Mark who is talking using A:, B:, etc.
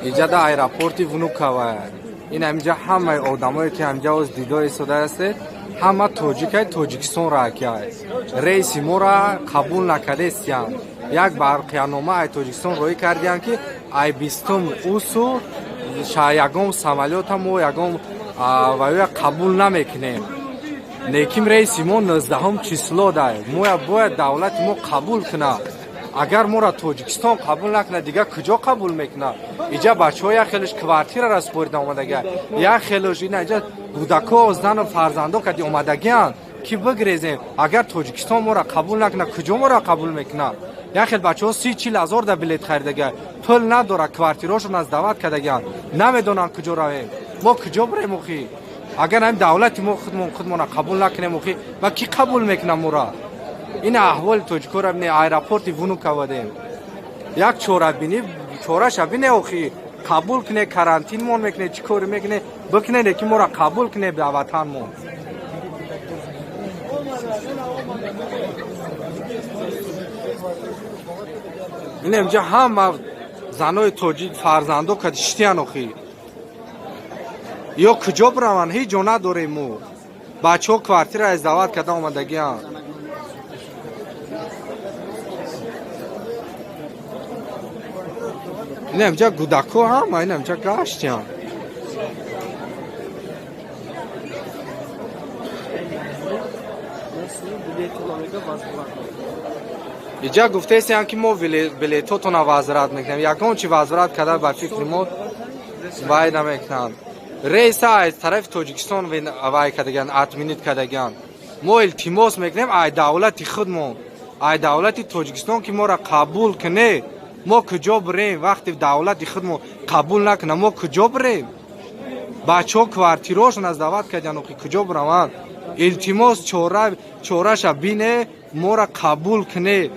A: اینجا در ایرپورتی ونوکاوا این همینجا همه آدمایی که همینجا از دیدار سوده است همه تاجیکستان را کرد رئیس ما را قبول نکرده استیم یک برقیانامه ای تاجیکستان روی کردیم که ای 20 اوسو یگم سمالیات ما یگم و قبول نمیکنیم لیکن رئیس ما 19 چیسلو داره ما باید دولت ما قبول کنه اگر ما را تاجیکستان قبول نکنه دیگه کجا قبول میکنه اینجا بچه های خیلیش کوارتیر را سپرده آمدگه یک خیلیش اینجا کودکا و زن و فرزندان که آمدگیان که بگریزیم اگر تاجیکستان ما را قبول نکنه کجا ما را قبول میکنه یک خیلی بچه ها 30-40 هزار در بلیت خریدگه پول نداره کوارتیراشون از دعوت کردگیان نمیدونن کجا رویم ما کجا بریم مخی اگر هم دولت ما خودمون را قبول نکنیم مخی و کی قبول میکنه ما را این احوال توجکو را بینی ایرپورتی ونوکاوا دیم یک چوره بینی چورش بینی اوخی قبول کنه کرانتین مون میکنه چیکار میکنه بکنه لیکن ما را قبول کنه به وطن مون این اینجا هم زنای توجیک فرزندو کدشتیان اوخی یا کجا برون هیچ جا نداره مو بچه ها کوارتیر از دعوت کرده آمدگیان این همجا گودکو هم این همجا گشتی هم اینجا گفته ایستیم که ما بلیتاتون وزارت میکنیم یکان چی وزارت کرده بر فکر ما وای نمیکنم رئیس از طرف تاجیکستان وای کردگن اتمینیت کردگن ما التماس میکنیم ای دولت خودمون ای دولت تاجیکستان که ما را قبول کنه ما کجا بریم وقتی دولت خودمون قبول نکنه ما کجا بریم بچه ها کوارتیراشون از دعوت کردن کجا برون التماس چورش بینه ما را قبول کنه